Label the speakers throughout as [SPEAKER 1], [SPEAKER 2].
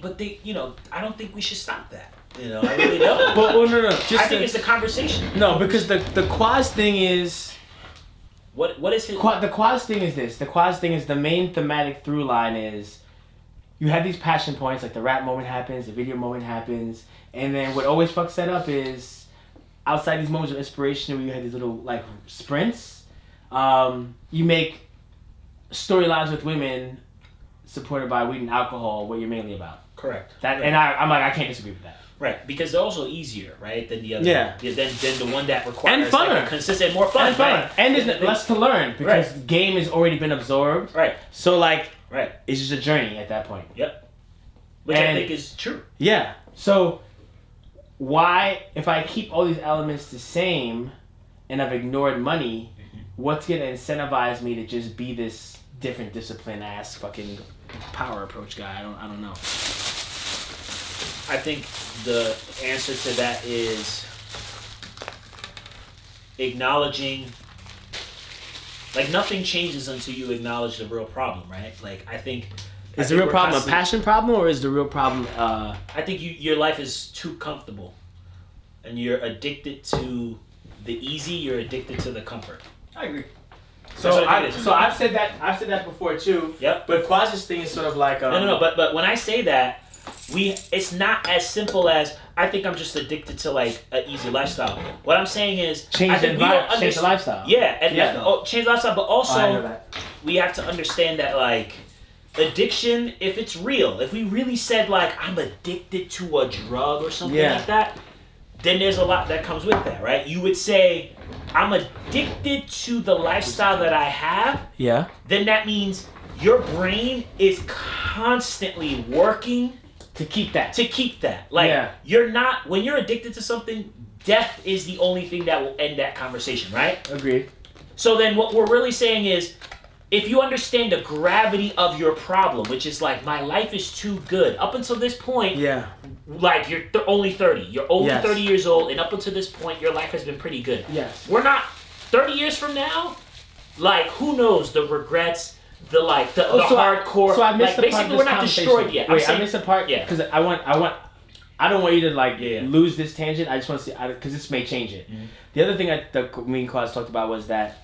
[SPEAKER 1] but they, I don't think we should stop that. I really don't.
[SPEAKER 2] Well, no.
[SPEAKER 1] I think it's the conversation.
[SPEAKER 2] No, because the quads thing is.
[SPEAKER 1] What is his?
[SPEAKER 2] The quads thing is this. The quads thing is the main thematic through line is, you have these passion points, like the rap moment happens, the video moment happens, and then what always fucks that up is, outside these moments of inspiration where you have these little like sprints, you make storylines with women supported by weed and alcohol, what you're mainly about.
[SPEAKER 1] Correct.
[SPEAKER 2] That, and I'm like, I can't disagree with that.
[SPEAKER 1] Right, because they're also easier, right, than the other.
[SPEAKER 2] Yeah.
[SPEAKER 1] Than the one that requires
[SPEAKER 2] and funner,
[SPEAKER 1] like, consistent, more fun,
[SPEAKER 2] and
[SPEAKER 1] right?
[SPEAKER 2] And there's less to learn because game has already been absorbed.
[SPEAKER 1] Right.
[SPEAKER 2] So like, it's just a journey at that point.
[SPEAKER 1] Yep. Which I think is true.
[SPEAKER 2] Yeah. So why, if I keep all these elements the same, and I've ignored money, what's gonna incentivize me to just be this different discipline ass fucking power approach guy? I don't know.
[SPEAKER 1] I think the answer to that is acknowledging, like, nothing changes until you acknowledge the real problem, right? Like, I think...
[SPEAKER 2] Is the real problem a passion problem, or is the real problem...
[SPEAKER 1] I think your life is too comfortable. And you're addicted to the easy, you're addicted to the comfort.
[SPEAKER 2] I agree. I've said that before too.
[SPEAKER 1] Yep.
[SPEAKER 2] But Quas's thing is sort of like...
[SPEAKER 1] No, but when I say that, it's not as simple as I think I'm just addicted to like an easy lifestyle. What I'm saying is
[SPEAKER 2] change the lifestyle.
[SPEAKER 1] Yeah, and change the lifestyle, but also we have to understand that like addiction, if it's real, if we really said like I'm addicted to a drug or something like that, then there's a lot that comes with that, right? You would say I'm addicted to the lifestyle that I have.
[SPEAKER 2] Yeah.
[SPEAKER 1] Then that means your brain is constantly working to keep that. Like, you're not, when you're addicted to something, death is the only thing that will end that conversation, right?
[SPEAKER 2] Agreed.
[SPEAKER 1] So then what we're really saying is, if you understand the gravity of your problem, which is like, my life is too good. Up until this point, like, you're only 30. You're only 30 years old, and up until this point, your life has been pretty good.
[SPEAKER 2] Yes.
[SPEAKER 1] We're not, 30 years from now, like, who knows the regrets, the hardcore.
[SPEAKER 2] So I missed
[SPEAKER 1] like,
[SPEAKER 2] the part of
[SPEAKER 1] basically,
[SPEAKER 2] this
[SPEAKER 1] we're not destroyed yet.
[SPEAKER 2] Wait, I missed the part. Yeah. Because I don't want you to like lose this tangent. I just want to see because this may change it. Mm-hmm. The other thing that me and Claus talked about was that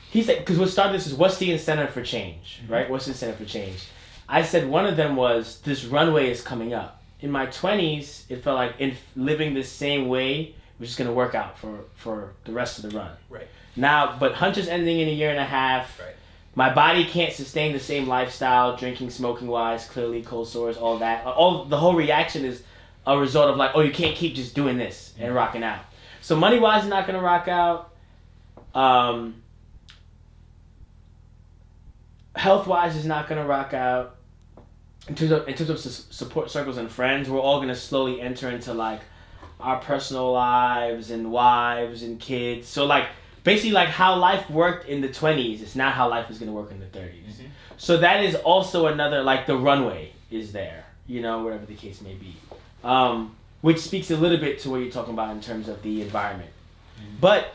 [SPEAKER 2] he said, because what started this is what's the incentive for change, right? What's the incentive for change? I said one of them was this runway is coming up. In my 20s, it felt like in living the same way was just going to work out for the rest of the run.
[SPEAKER 1] Right.
[SPEAKER 2] Now, but Hunter's ending in a year and a half.
[SPEAKER 1] Right.
[SPEAKER 2] My body can't sustain the same lifestyle, drinking, smoking wise, clearly cold sores, all that. The whole reaction is a result of like, oh, you can't keep just doing this and rocking out. So money wise, is not gonna rock out. Health wise, is not gonna rock out. In terms of support circles and friends, we're all gonna slowly enter into like our personal lives and wives and kids. So like. Basically, like how life worked in the 20s, it's not how life is going to work in the 30s. Mm-hmm. So that is also another, like the runway is there, whatever the case may be. Which speaks a little bit to what you're talking about in terms of the environment. Mm-hmm. But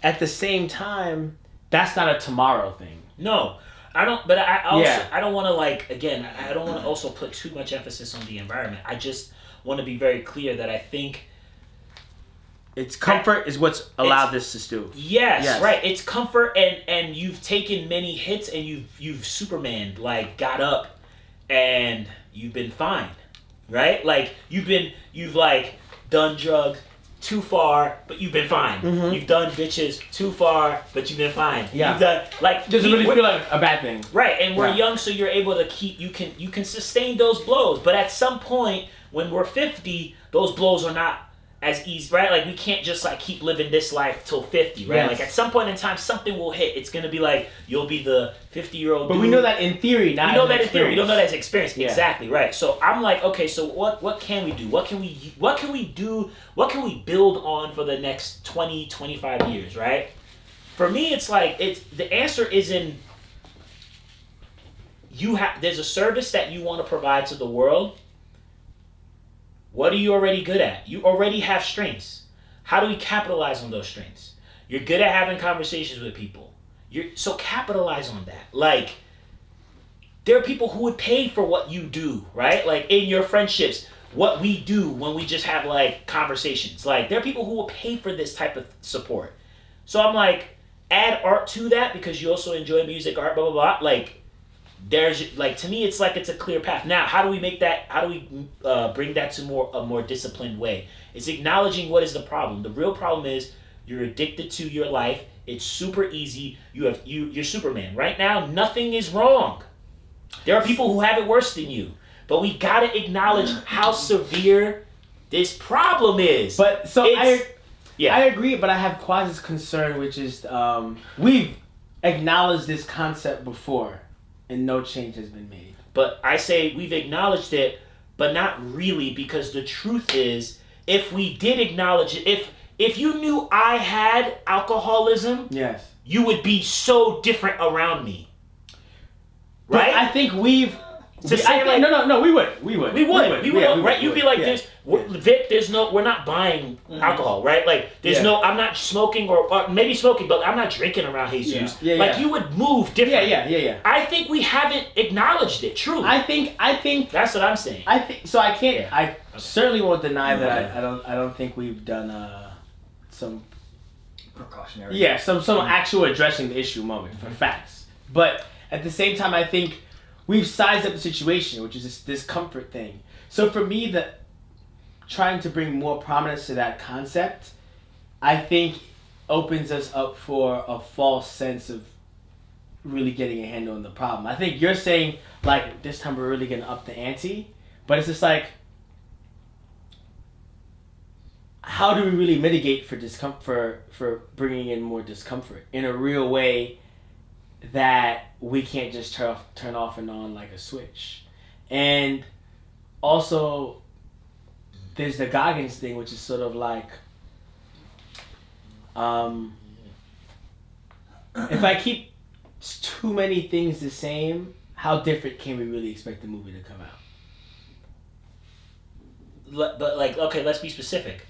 [SPEAKER 2] at the same time, that's not a tomorrow thing.
[SPEAKER 1] No, I don't, but I also, I don't want to like, again, I don't want to also put too much emphasis on the environment. I just want to be very clear that I think
[SPEAKER 2] it's comfort is what's allowed this to do.
[SPEAKER 1] Yes, right. It's comfort, and you've taken many hits, and you've Superman like got up, and you've been fine, right? Like you've like done drugs too far, but you've been fine. Mm-hmm. You've done bitches too far, but you've been fine. Yeah. You've done like
[SPEAKER 2] doesn't really feel like a bad thing,
[SPEAKER 1] right? And we're young, so you're able to keep you can sustain those blows, but at some point when we're 50, those blows are not as easy, right? Like we can't just like keep living this life till 50, right? Yes. Like at some point in time, something will hit. It's gonna be like you'll be the 50-year-old.
[SPEAKER 2] But dude. We know that in theory, not
[SPEAKER 1] we know that in theory. We don't know that as experience. Yeah. Exactly, right? So I'm like, okay, so what can we do? What can we do? What can we build on for the next 20, 25 years, right? For me, it's like the answer is in there's a service that you want to provide to the world. What are you already good at? You already have strengths. How do we capitalize on those strengths? You're good at having conversations with people. So capitalize on that. Like, there are people who would pay for what you do, right? Like in your friendships, what we do when we just have like conversations. Like there are people who will pay for this type of support. So I'm like, add art to that because you also enjoy music, art, blah, blah, blah. Like there's like, to me, it's like it's a clear path. Now, how do we make that, how do we bring that to a more disciplined way? It's acknowledging what is the problem. The real problem is you're addicted to your life. It's super easy. You're Superman. Right now, nothing is wrong. There are people who have it worse than you. But we gotta acknowledge how severe this problem is.
[SPEAKER 2] But so I agree, but I have quasi concern, which is we've acknowledged this concept before, and no change has been made.
[SPEAKER 1] But I say we've acknowledged it, but not really, because the truth is, if we did acknowledge it, if you knew I had alcoholism,
[SPEAKER 2] yes,
[SPEAKER 1] you would be so different around me. Right?
[SPEAKER 2] But I think we've.
[SPEAKER 1] To say like,
[SPEAKER 2] no, we would,
[SPEAKER 1] right? You'd be like, Vic, we're not buying alcohol, right? Like, I'm not smoking or maybe smoking, but I'm not drinking around Jesus. You would move differently.
[SPEAKER 2] Yeah.
[SPEAKER 1] I think we haven't acknowledged it, truly.
[SPEAKER 2] I think
[SPEAKER 1] that's what I'm saying.
[SPEAKER 2] I think so. I can't. Yeah. I certainly won't deny that. I don't think we've done some
[SPEAKER 3] precautionary.
[SPEAKER 2] Yeah, some actual addressing the issue moment for facts. But at the same time, I think we've sized up the situation, which is this discomfort thing. So for me, trying to bring more prominence to that concept, I think opens us up for a false sense of really getting a handle on the problem. I think you're saying, like, this time we're really going to up the ante, but it's just like, how do we really mitigate for discomfort, for bringing in more discomfort in a real way that we can't just turn off and on like a switch? And also, there's the Goggins thing, which is sort of like, if I keep too many things the same, how different can we really expect the movie to come out?
[SPEAKER 1] But like, okay, let's be specific.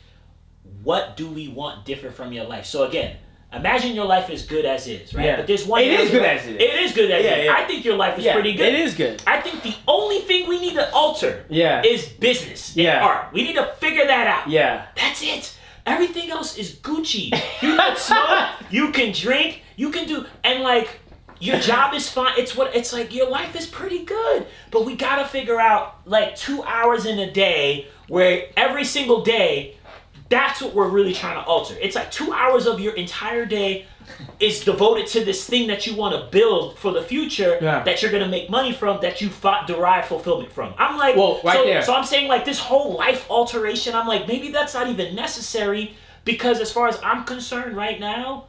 [SPEAKER 1] What do we want different from your life? So again, imagine your life is good as is, right?
[SPEAKER 2] Yeah.
[SPEAKER 1] But there's one.
[SPEAKER 2] It is good as it is.
[SPEAKER 1] It is good as it is. I think your life is pretty good.
[SPEAKER 2] It is good.
[SPEAKER 1] I think the only thing we need to alter is business and art. We need to figure that out.
[SPEAKER 2] Yeah.
[SPEAKER 1] That's it. Everything else is Gucci. You can smoke, you can drink, you can do, and like, your job is fine. It's like your life is pretty good. But we gotta figure out like 2 hours in a day where every single day, that's what we're really trying to alter. It's like 2 hours of your entire day is devoted to this thing that you want to build for the future, that you're going to make money from, that you derive fulfillment from. I'm like, so I'm saying like this whole life alteration, I'm like, maybe that's not even necessary, because as far as I'm concerned right now,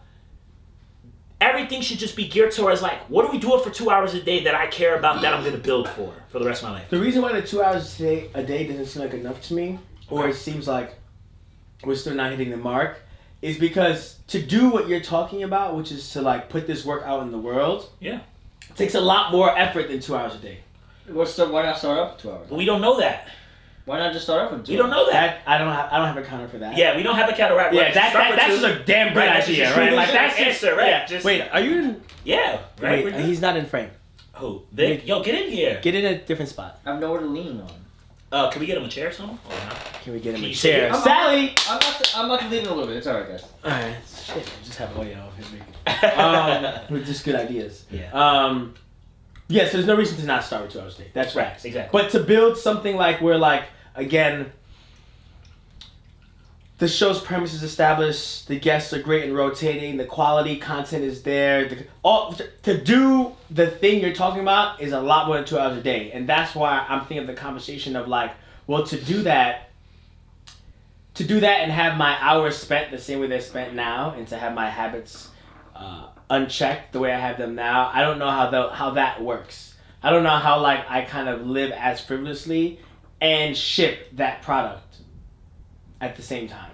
[SPEAKER 1] everything should just be geared towards like, what are we doing for 2 hours a day that I care about, that I'm going to build for the rest of my life?
[SPEAKER 2] The reason why the 2 hours a day doesn't seem like enough to me, or it seems like we're still not hitting the mark, is because to do what you're talking about, which is to like put this work out in the world, takes a lot more effort than 2 hours a day.
[SPEAKER 3] Why not start off with 2 hours?
[SPEAKER 1] But we don't know that.
[SPEAKER 3] Why not just start off with 2 hours?
[SPEAKER 1] We don't know that.
[SPEAKER 2] I don't have a counter for that.
[SPEAKER 1] Yeah, we don't have a counter. Right?
[SPEAKER 2] Yeah, that's just a damn good idea, right? Like that's
[SPEAKER 1] answer, right?
[SPEAKER 2] Yeah. Wait, are you in?
[SPEAKER 1] Yeah, right.
[SPEAKER 2] Wait, he's not in frame.
[SPEAKER 1] Who? Vic? Yo, get in here.
[SPEAKER 2] Get in a different spot.
[SPEAKER 3] I have nowhere to lean on.
[SPEAKER 1] Can we get him a chair or something?
[SPEAKER 2] Can we get him a chair?
[SPEAKER 3] Sally! I'm about to lean in a little bit. It's alright, guys.
[SPEAKER 2] Alright, shit. I just have audio. With just good ideas.
[SPEAKER 1] Yeah.
[SPEAKER 2] So there's no reason to not start with 2 hours a day. That's right.
[SPEAKER 1] Exactly.
[SPEAKER 2] But to build something like where, like, again, the show's premise is established, the guests are great and rotating, the quality content is there. To do the thing you're talking about is a lot more than 2 hours a day. And that's why I'm thinking of the conversation of like, well, to do that and have my hours spent the same way they're spent now, and to have my habits unchecked the way I have them now, I don't know how that works. I don't know how like I kind of live as frivolously and ship that product at the same time.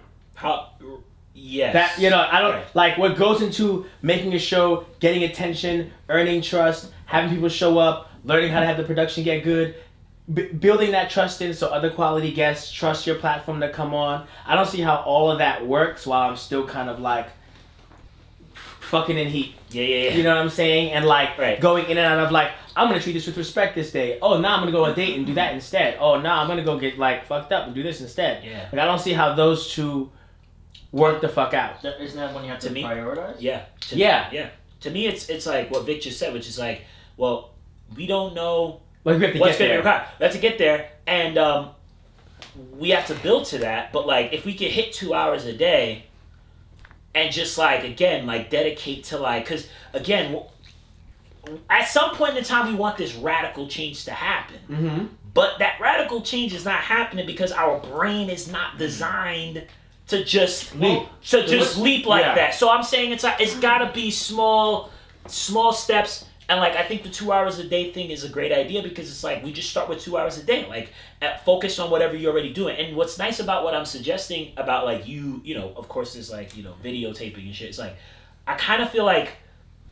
[SPEAKER 1] Yes.
[SPEAKER 2] That, I don't like what goes into making a show, getting attention, earning trust, having people show up, learning how to have the production get good, building that trust in so other quality guests trust your platform to come on. I don't see how all of that works while I'm still kind of like fucking in heat.
[SPEAKER 1] Yeah.
[SPEAKER 2] You know what I'm saying? And like
[SPEAKER 1] Right.
[SPEAKER 2] going in and out of like, I'm gonna treat this with respect this day. Oh, now I'm gonna go on a date and do that instead. Oh, now I'm gonna go get like fucked up and do this instead.
[SPEAKER 1] Yeah.
[SPEAKER 2] Like I don't see how those two work the fuck out.
[SPEAKER 3] Isn't that when you have to
[SPEAKER 1] me,
[SPEAKER 3] prioritize?
[SPEAKER 1] Yeah.
[SPEAKER 2] Yeah.
[SPEAKER 1] To me, it's like what Vic just said, which is like, well, we don't know
[SPEAKER 2] Like we have to
[SPEAKER 1] what's
[SPEAKER 2] get
[SPEAKER 1] going to be
[SPEAKER 2] there.
[SPEAKER 1] required. We have to get there, and we have to build to that. But like, if we could hit 2 hours a day, and just like again, like dedicate to like, because again, at some point in time, we want this radical change to happen.
[SPEAKER 2] Mm-hmm.
[SPEAKER 1] But that radical change is not happening because our brain is not designed to just
[SPEAKER 2] Leap.
[SPEAKER 1] leap like
[SPEAKER 2] Yeah.
[SPEAKER 1] that. So I'm saying it's gotta be small steps. And like I think the 2 hours a day thing is a great idea because it's like we just start with 2 hours a day. Like focus on whatever you're already doing. And what's nice about what I'm suggesting about like you know, of course there's like, you know, videotaping and shit. It's like I kind of feel like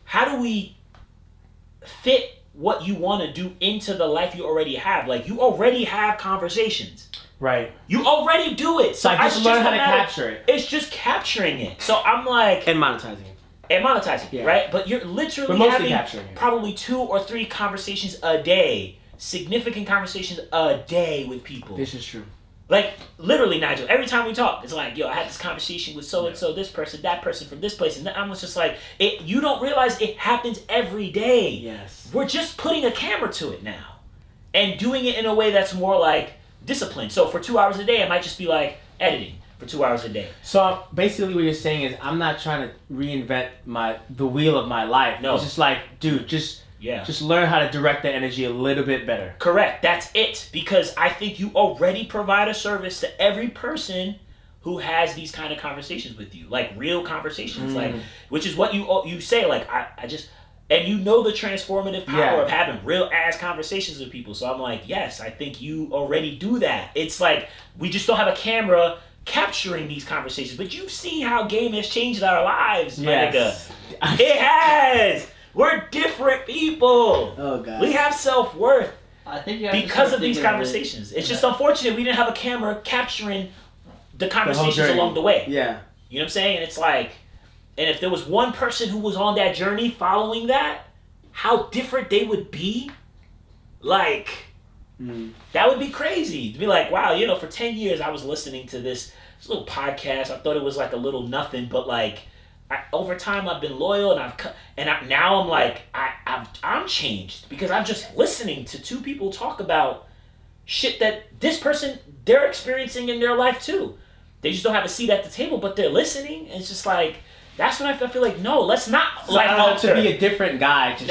[SPEAKER 1] how do we fit what you want to do into the life you already have? Like you already have conversations.
[SPEAKER 2] Right.
[SPEAKER 1] You already do it. So
[SPEAKER 2] Like just learn how to capture it.
[SPEAKER 1] It's just capturing it. So I'm like
[SPEAKER 2] And monetizing it.
[SPEAKER 1] and monetizing it,
[SPEAKER 2] Yeah.
[SPEAKER 1] right? But you're literally
[SPEAKER 2] But mostly
[SPEAKER 1] having
[SPEAKER 2] capturing it.
[SPEAKER 1] probably 2 or 3 conversations a day, significant conversations a day with people.
[SPEAKER 2] This is true.
[SPEAKER 1] Like literally, Nigel. Every time we talk, it's like, yo, I had this conversation with so and so, this person, that person from this place, and I was just like, it. You don't realize it happens every day.
[SPEAKER 2] Yes.
[SPEAKER 1] We're just putting a camera to it now, and doing it in a way that's more like disciplined. So for 2 hours a day, it might just be like editing for 2 hours a day.
[SPEAKER 2] So basically, what you're saying is, I'm not trying to reinvent the wheel of my life.
[SPEAKER 1] No.
[SPEAKER 2] It's just like, dude, just learn how to direct the energy a little bit better.
[SPEAKER 1] Correct. That's it. Because I think you already provide a service to every person who has these kind of conversations with you, like real conversations, like which is what you say. Like I just. And you know the transformative power of having real ass conversations with people. So I'm like, yes, I think you already do that. It's like we just don't have a camera capturing these conversations. But you've seen how game has changed our lives, my nigga. It has. We're different people.
[SPEAKER 2] Oh god.
[SPEAKER 1] We have self-worth
[SPEAKER 3] I think you have
[SPEAKER 1] because
[SPEAKER 3] to
[SPEAKER 1] of these
[SPEAKER 3] thinking
[SPEAKER 1] conversations. It's just unfortunate we didn't have a camera capturing the conversations
[SPEAKER 2] journey.
[SPEAKER 1] along the way.
[SPEAKER 2] Yeah.
[SPEAKER 1] You know what I'm saying? And it's like, and if there was one person who was on that journey following that, how different they would be. Like, that would be crazy. To be like, wow, you know, for 10 years I was listening to this little podcast. I thought it was like a little nothing, but like, over time I've been loyal and now I'm like, I'm changed because I'm just listening to 2 people talk about shit that this person, they're experiencing in their life too. They just don't have a seat at the table, but they're listening. And it's just like, that's when I feel like, no, let's not
[SPEAKER 2] So I have to be a different guy to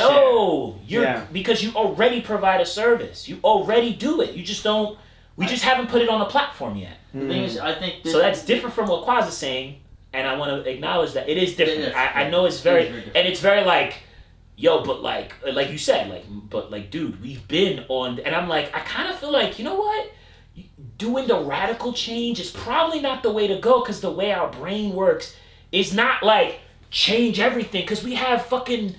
[SPEAKER 2] share.
[SPEAKER 1] Because you already provide a service. You already do it. You just don't, we just haven't put it on a platform yet.
[SPEAKER 3] The thing is, I think
[SPEAKER 1] So that's different from what Quaz is saying, and I want to acknowledge that it is different. I know it's very, and it's very like, yo, but like you said, but dude, we've been on, and I'm like, I kind of feel like, you know what? Doing the radical change is probably not the way to go, because the way our brain works is not like change everything, because we have fucking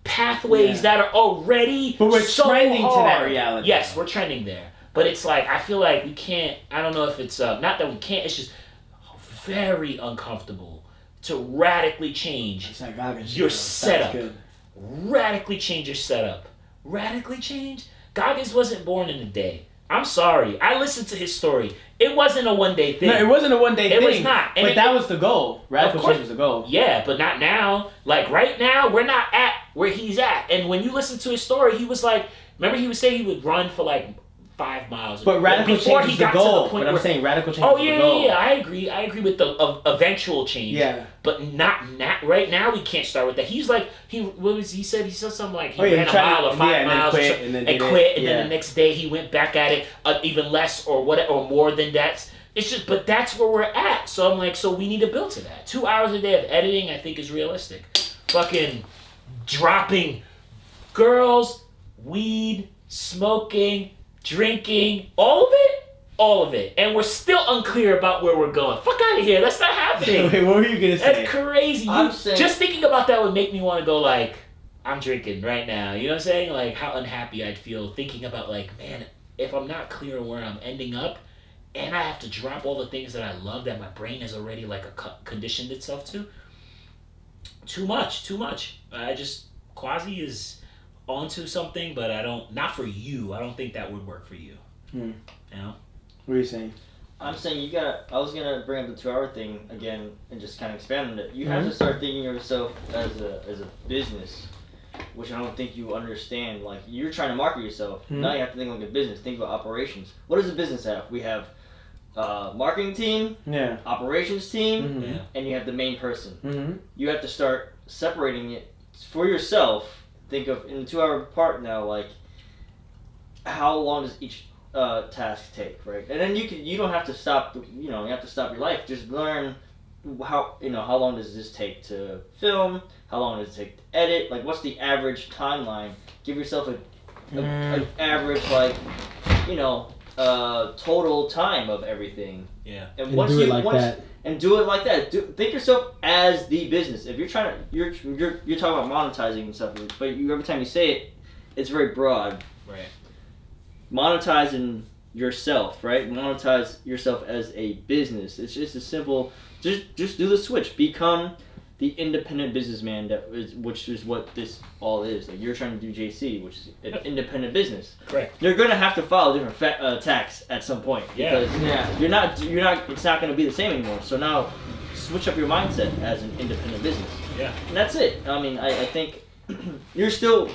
[SPEAKER 1] pathways that are already
[SPEAKER 2] But we're
[SPEAKER 1] so
[SPEAKER 2] trending
[SPEAKER 1] hard.
[SPEAKER 2] to that reality.
[SPEAKER 1] Yes, we're trending there. But it's like, I feel like we can't, I don't know if it's, not that we can't, it's just very uncomfortable to radically change your setup. Radically change your setup. Radically change? Goggins wasn't born in a day. I'm sorry. I listened to his story. It wasn't a one-day thing.
[SPEAKER 2] No, it wasn't a one-day thing.
[SPEAKER 1] It was not.
[SPEAKER 2] But that was the goal. Radical change was the goal.
[SPEAKER 1] Yeah, but not now. Like, right now, we're not at where he's at. And when you listen to his story, he was like, remember he would say he would run for like 5 miles.
[SPEAKER 2] But radical
[SPEAKER 1] before
[SPEAKER 2] change
[SPEAKER 1] he
[SPEAKER 2] is the
[SPEAKER 1] got
[SPEAKER 2] goal.
[SPEAKER 1] to the point
[SPEAKER 2] But I'm
[SPEAKER 1] where,
[SPEAKER 2] saying radical change is the goal.
[SPEAKER 1] Yeah, I agree. I agree with the eventual change.
[SPEAKER 2] Yeah.
[SPEAKER 1] But not right now. We can't start with that. He's like, what was he said? He said something like he ran a mile or 5 miles
[SPEAKER 2] and
[SPEAKER 1] and then the next day he went back at it even less or more than that. It's just, but that's where we're at. So I'm like, so we need to build to that. 2 hours a day of editing, I think, is realistic. Fucking dropping girls, weed, smoking, drinking, all of it. And we're still unclear about where we're going. Fuck out of here. That's not happening.
[SPEAKER 2] Wait, what were you gonna say?
[SPEAKER 1] That's crazy. Just thinking about that would make me want to go like, I'm drinking right now. You know what I'm saying? Like how unhappy I'd feel thinking about like, man, if I'm not clear on where I'm ending up, and I have to drop all the things that I love that my brain has already like conditioned itself to, Too much. I just Quasi is onto something, but not for you. I don't think that would work for you. You know?
[SPEAKER 2] What are you saying?
[SPEAKER 3] I'm saying I was gonna bring up the 2-hour thing again and just kind of expand on it. You have to start thinking of yourself as a business, which I don't think you understand. Like, you're trying to market yourself. Now you have to think like a business. Think about operations. What does a business have? We have marketing team, operations team, and you have the main person. You have to start separating it for yourself. Think of in the 2-hour part now, like how long does each task take, right? And then you don't have to stop. You have to stop your life. Just learn how long does this take to film? How long does it take to edit? Like, what's the average timeline? Give yourself an average, like, total time of everything.
[SPEAKER 1] Yeah.
[SPEAKER 3] And once
[SPEAKER 2] do
[SPEAKER 3] you
[SPEAKER 2] it like that.
[SPEAKER 3] And do it like that. Think yourself as the business. If you're trying to, you're talking about monetizing and stuff, but every time you say it, it's very broad.
[SPEAKER 1] Right.
[SPEAKER 3] Monetizing yourself, right? Monetize yourself as a business. It's just a simple. Just do the switch. Become the independent businessman which is what this all is. Like, you're trying to do JC, which is an independent business.
[SPEAKER 1] Correct.
[SPEAKER 3] You're gonna have to file a different tax at some point because you're not. It's not gonna be the same anymore. So now, switch up your mindset as an independent business.
[SPEAKER 1] Yeah.
[SPEAKER 3] And that's it. I mean, I think you're still.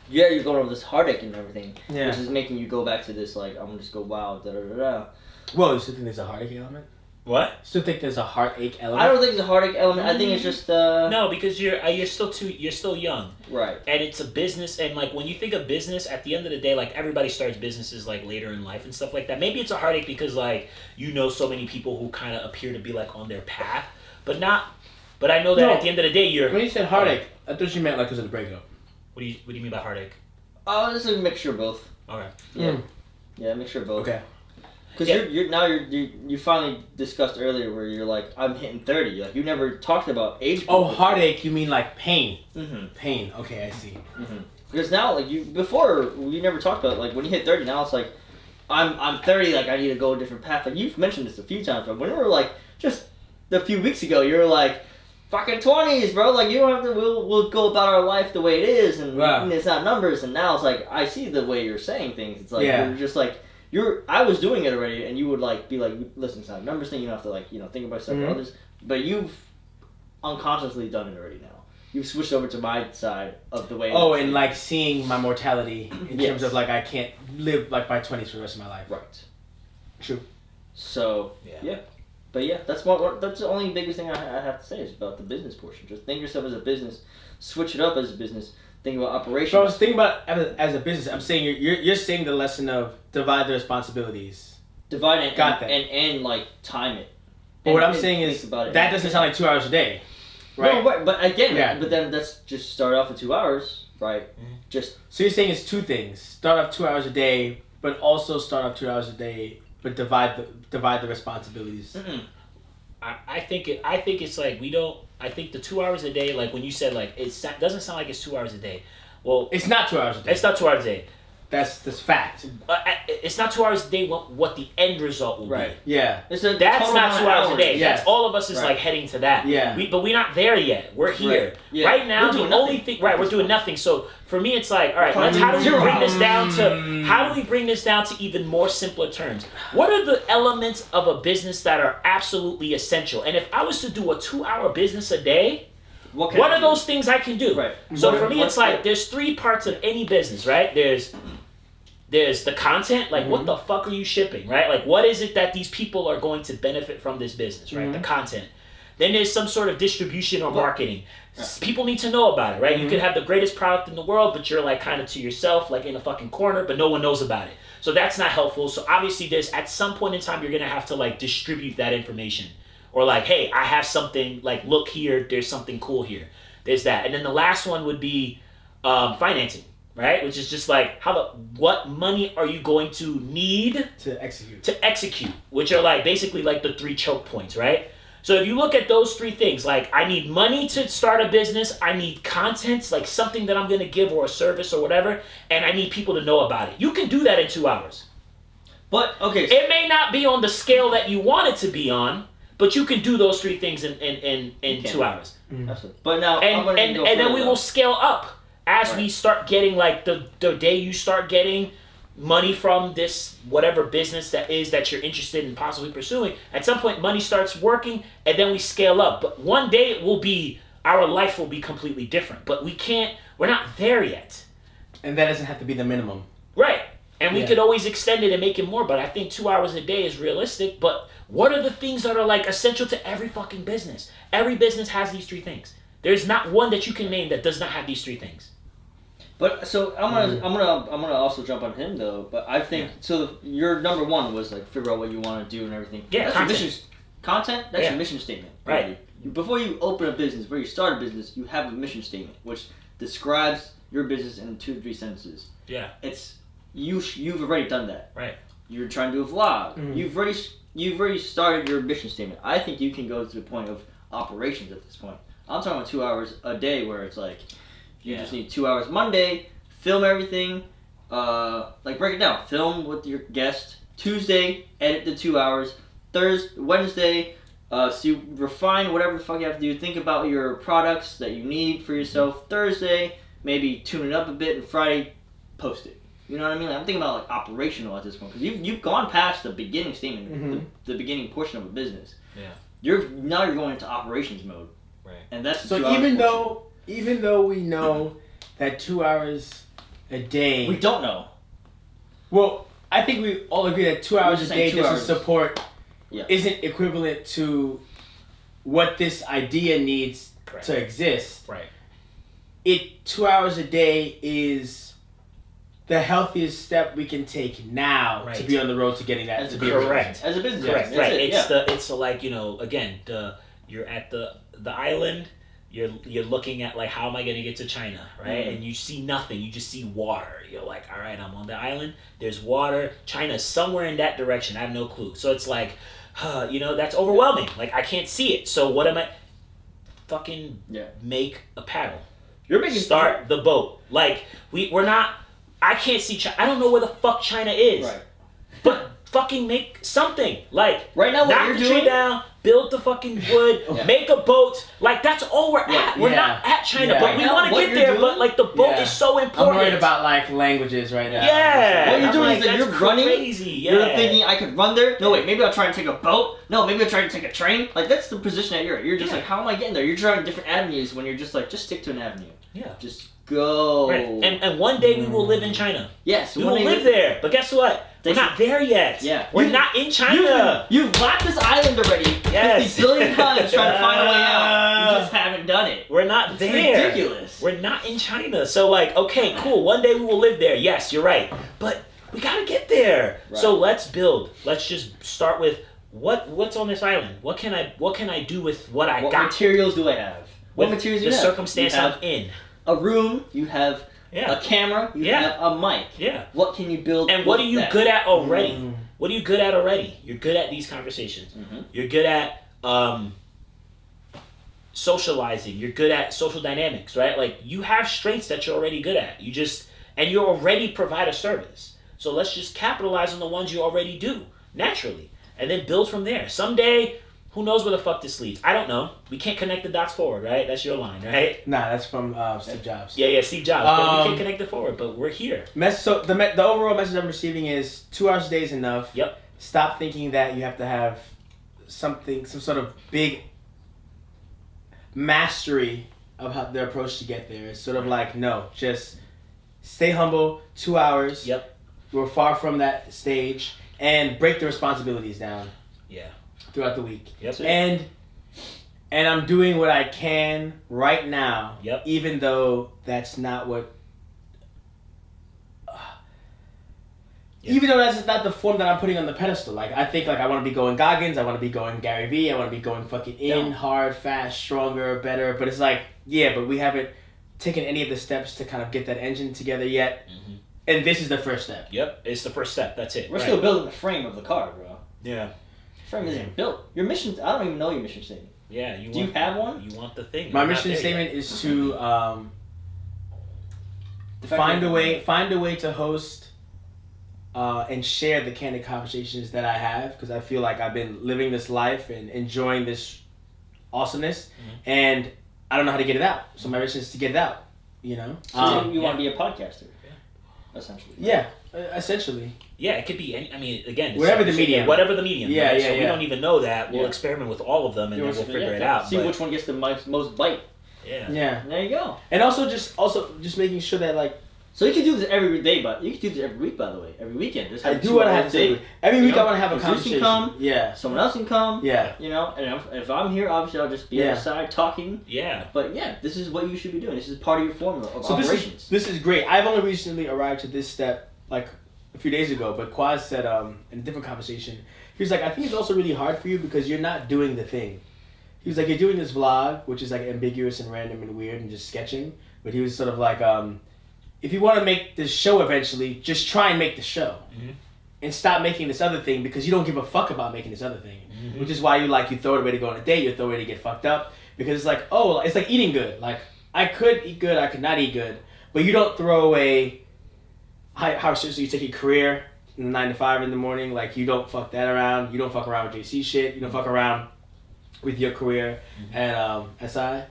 [SPEAKER 3] Yeah, you're going over this heartache and everything, which is making you go back to this, like, I'm gonna just go wild, da da da da.
[SPEAKER 2] Well, you still think there's a heartache element?
[SPEAKER 1] What?
[SPEAKER 2] Still think there's a heartache element?
[SPEAKER 3] I don't think it's a heartache element. I think it's just
[SPEAKER 1] no, because you're still young,
[SPEAKER 3] right?
[SPEAKER 1] And it's a business, and like when you think of business, at the end of the day, like everybody starts businesses like later in life and stuff like that. Maybe it's a heartache because like so many people who kind of appear to be like on their path, but not. But I know that at the end of the day,
[SPEAKER 2] when you said heartache, I thought you meant like because of the breakup.
[SPEAKER 1] What do you mean by heartache?
[SPEAKER 3] Oh, this is a mixture of both.
[SPEAKER 1] Okay.
[SPEAKER 3] Yeah, a mixture of both.
[SPEAKER 2] Okay.
[SPEAKER 3] Because you finally discussed earlier where you're like, I'm hitting 30. Like, you never talked about age.
[SPEAKER 2] Oh, heartache, you mean like pain. Pain. Okay, I see.
[SPEAKER 3] Because now, like, before you never talked about it. Like, when you hit 30, now it's like, I'm 30. Like, I need to go a different path. Like, you've mentioned this a few times, but when we were like just a few weeks ago, you were like, fucking 20s, bro. Like, you don't have to. We'll go about our life the way it is, and it's not numbers. And now it's like, I see the way you're saying things. It's like you're just like. I was doing it already, and you would like be like, listen, it's not a numbers thing. You don't have to like think about stuff for others, but you've unconsciously done it already now. You've switched over to my side of the way.
[SPEAKER 2] Oh, and like seeing my mortality in terms of like I can't live like my 20s for the rest of my life.
[SPEAKER 3] Right.
[SPEAKER 2] True.
[SPEAKER 3] So but that's that's the only biggest thing I have to say is about the business portion. Just think of yourself as a business, switch it up as a business. Think about operations.
[SPEAKER 2] So I was thinking about as a business. I'm saying you're saying the lesson of divide the responsibilities.
[SPEAKER 3] Divide it.
[SPEAKER 2] Got that.
[SPEAKER 3] And like time it.
[SPEAKER 2] But what I'm saying is that doesn't sound like 2 hours a day, right?
[SPEAKER 3] No, but again, but then let's just start off with 2 hours, right? Just.
[SPEAKER 2] So you're saying it's two things: start off 2 hours a day, but also start off 2 hours a day, but divide the responsibilities.
[SPEAKER 1] I think it's like we don't. I think the 2 hours a day, like when you said like it doesn't sound like it's 2 hours a day. Well,
[SPEAKER 2] it's not 2 hours a day.
[SPEAKER 1] It's not 2 hours a day.
[SPEAKER 2] That's fact.
[SPEAKER 1] It's not 2 hours a day. What the end result will be.
[SPEAKER 2] Yeah.
[SPEAKER 1] That's not 2 hours a day.
[SPEAKER 2] Yes.
[SPEAKER 1] That's all of us is like heading to that.
[SPEAKER 2] Yeah.
[SPEAKER 1] But we're not there yet. We're here.
[SPEAKER 3] Right, yeah.
[SPEAKER 1] Right now. The only thing. Right. We're doing nothing. So for me, it's like, all right. How do we bring this down to? How do we bring this down to even more simpler terms? What are the elements of a business that are absolutely essential? And if I was to do a 2 hour business a day. What are those things I can do?
[SPEAKER 3] Right.
[SPEAKER 1] So for me, it's like there's three parts of any business, right? There's the content, like what the fuck are you shipping, right? Like what is it that these people are going to benefit from this business, right? The content. Then there's some sort of distribution or marketing. People need to know about it, right? You could have the greatest product in the world, but you're like kind of to yourself, like in a fucking corner, but no one knows about it. So that's not helpful. So obviously there's at some point in time, you're going to have to like distribute that information. Or like, hey, I have something, like, look here, there's something cool here. There's that. And then the last one would be financing, right? Which is just like, what money are you going to need
[SPEAKER 2] to execute,
[SPEAKER 1] which are like basically like the three choke points, right? So if you look at those three things, like I need money to start a business, I need content, like something that I'm going to give or a service or whatever, and I need people to know about it. You can do that in 2 hours.
[SPEAKER 3] But, okay.
[SPEAKER 1] It may not be on the scale that you want it to be on, but you can do those 3 things in 2 hours.
[SPEAKER 3] Absolutely. But now,
[SPEAKER 1] And then we will scale up as we start getting, like, the day you start getting money from this whatever business that you're interested in possibly pursuing. At some point, money starts working, and then we scale up. But one day our life will be completely different. But we're not there yet.
[SPEAKER 2] And that doesn't have to be the minimum.
[SPEAKER 1] Right. And we could always extend it and make it more, but I think 2 hours a day is realistic. But what are the things that are, like, essential to every fucking business? Every business has these 3 things. There's not one that you can name that does not have these 3 things.
[SPEAKER 3] But so I'm gonna also jump on him though. But I think your number 1 was like figure out what you want to do and everything.
[SPEAKER 1] Yeah,
[SPEAKER 3] that's
[SPEAKER 1] content.
[SPEAKER 3] Your mission. Content. That's your mission statement.
[SPEAKER 1] Right.
[SPEAKER 3] Before you open a business, before you start a business, you have a mission statement which describes your business in 2 to 3 sentences.
[SPEAKER 1] Yeah.
[SPEAKER 3] It's you've already done that.
[SPEAKER 1] Right.
[SPEAKER 3] You're trying to do a vlog. You've already started your mission statement. I think you can go to the point of operations at this point. I'm talking about 2 hours a day where it's like you just need 2 hours Monday, film everything, like break it down. Film with your guest. Tuesday, edit the 2 hours. Wednesday, so you refine whatever the fuck you have to do. Think about your products that you need for yourself. Thursday, maybe tune it up a bit, and Friday, post it. You know what I mean? Like, I'm thinking about like operational at this point because you've gone past the beginning statement, the beginning portion of a business.
[SPEAKER 1] Yeah.
[SPEAKER 3] You're going into operations mode. Right. And that's
[SPEAKER 2] so even though we know that 2 hours a day,
[SPEAKER 3] we don't know.
[SPEAKER 2] Well, I think we all agree that 2 hours a day doesn't support.
[SPEAKER 3] Yeah.
[SPEAKER 2] Isn't equivalent to what this idea needs to exist.
[SPEAKER 1] Right.
[SPEAKER 2] 2 hours a day is the healthiest step we can take now to be on the road to getting that.
[SPEAKER 3] As a business.
[SPEAKER 1] Correct. Right. It's like, you know, again, you're at the island. You're looking at like, how am I going to get to China, right? And you see nothing. You just see water. You're like, all right, I'm on the island. There's water. China's somewhere in that direction. I have no clue. So it's like, you know, that's overwhelming. Like, I can't see it. So what am I? Fucking make a paddle. Start the boat. Like, we're not. I can't see China. I don't know where the fuck China is.
[SPEAKER 3] Right.
[SPEAKER 1] But fucking make something. Like,
[SPEAKER 3] right now, what
[SPEAKER 1] knock
[SPEAKER 3] you're
[SPEAKER 1] the
[SPEAKER 3] doing,
[SPEAKER 1] tree down, build the fucking wood, make a boat. Like, that's all we're at. We're not at China, but we want to get there. But like, the boat is so important.
[SPEAKER 2] I'm worried about like languages right now.
[SPEAKER 1] Yeah.
[SPEAKER 3] What you're doing is that you're running.
[SPEAKER 1] Crazy. Yeah.
[SPEAKER 3] You're thinking I could run there. No, wait. Maybe I'll try and take a boat. No, maybe I'll try and take a train. Like, that's the position that you're at. You're just like, how am I getting there? You're trying different avenues when you're just like, just stick to an avenue.
[SPEAKER 1] Yeah.
[SPEAKER 3] Just go.
[SPEAKER 1] Right. And one day we will live in China.
[SPEAKER 3] Yes.
[SPEAKER 1] We will live there. But guess what? We're not there yet.
[SPEAKER 3] Yeah.
[SPEAKER 1] We're not in China.
[SPEAKER 3] You've left this island already 50 billion times trying to find a way out. You just haven't done it.
[SPEAKER 1] We're not there.
[SPEAKER 3] It's ridiculous.
[SPEAKER 1] We're not in China. So like, okay, cool. One day we will live there. Yes, you're right. But we gotta get there. Right. So let's build. Let's just start with what's on this island. What can I do with what I got?
[SPEAKER 3] What materials do I have? What materials do you have?
[SPEAKER 1] The circumstance I'm in.
[SPEAKER 3] A room. You have a camera. You have a mic.
[SPEAKER 1] Yeah.
[SPEAKER 3] What can you build?
[SPEAKER 1] And what are you good at already? What are you good at already? You're good at these conversations. You're good at socializing. You're good at social dynamics, right? Like, you have strengths that you're already good at. And you already provide a service. So let's just capitalize on the ones you already do naturally, and then build from there. Someday, who knows where the fuck this leads? I don't know. We can't connect the dots forward, right? That's your line, right?
[SPEAKER 2] Nah, that's from Steve Jobs.
[SPEAKER 1] Yeah, Steve Jobs. But we can't connect it forward, but we're here.
[SPEAKER 2] So the overall message I'm receiving is 2 hours a day is enough.
[SPEAKER 1] Yep.
[SPEAKER 2] Stop thinking that you have to have some sort of big mastery of how their approach to get there. It's sort of like, no, just stay humble. 2 hours.
[SPEAKER 1] Yep.
[SPEAKER 2] We're far from that stage, and break the responsibilities down.
[SPEAKER 1] Yeah.
[SPEAKER 2] Throughout the week.
[SPEAKER 1] Yep.
[SPEAKER 2] And I'm doing what I can right now.
[SPEAKER 1] Yep.
[SPEAKER 2] Even though that's not what. Even though that's not the form that I'm putting on the pedestal. Like, I think like I want to be going Goggins, I want to be going Gary Vee, I want to be going fucking hard, fast, stronger, better. But it's like, yeah, but we haven't taken any of the steps to kind of get that engine together yet. Mm-hmm. And this is the first step.
[SPEAKER 1] Yep, it's the first step. That's it.
[SPEAKER 3] We're still building the frame of the car, bro.
[SPEAKER 1] Yeah.
[SPEAKER 3] Frame isn't built. Your mission. I don't even know your mission statement.
[SPEAKER 1] Yeah,
[SPEAKER 3] do you have one?
[SPEAKER 1] You want the thing.
[SPEAKER 2] My mission statement is to find a way to host and share the candid conversations that I have, because I feel like I've been living this life and enjoying this awesomeness, and I don't know how to get it out. So my mission is to get it out. You know.
[SPEAKER 3] So you want to be a podcaster, essentially.
[SPEAKER 2] Yeah, essentially.
[SPEAKER 1] Yeah, it could be any. I mean, again,
[SPEAKER 2] whatever the medium.
[SPEAKER 1] Whatever the medium.
[SPEAKER 2] Yeah,
[SPEAKER 1] right?
[SPEAKER 2] yeah.
[SPEAKER 1] So we don't even know that. We'll experiment with all of them, and then we'll figure it out.
[SPEAKER 3] See which one gets the most bite.
[SPEAKER 1] Yeah.
[SPEAKER 2] Yeah.
[SPEAKER 3] There you go.
[SPEAKER 2] And also just making sure that like.
[SPEAKER 3] So you can do this every day, but you can do this every week, by the way, every weekend.
[SPEAKER 2] I do want to have to say every week. I want to have a conversation.
[SPEAKER 3] Can come,
[SPEAKER 2] yeah.
[SPEAKER 3] Someone else can come.
[SPEAKER 2] Yeah.
[SPEAKER 3] You know, and if I'm here, obviously I'll just be on the side talking.
[SPEAKER 1] Yeah.
[SPEAKER 3] But yeah, this is what you should be doing. This is part of your formula of operations.
[SPEAKER 2] This is great. I've only recently arrived to this step like a few days ago, but Quaz said in a different conversation, he was like, I think it's also really hard for you because you're not doing the thing. He was like, you're doing this vlog, which is like ambiguous and random and weird and just sketching. But he was sort of like, if you want to make this show eventually, just try and make the show. And stop making this other thing because you don't give a fuck about making this other thing. Which is why you throw it away to go on a date, you throw it away to get fucked up. Because it's like, it's like eating good. Like, I could eat good, I could not eat good. But you don't throw away how seriously you take your career 9 to 5 in the morning. Like, you don't fuck that around. You don't fuck around with JC shit. You don't fuck around with your career at SI.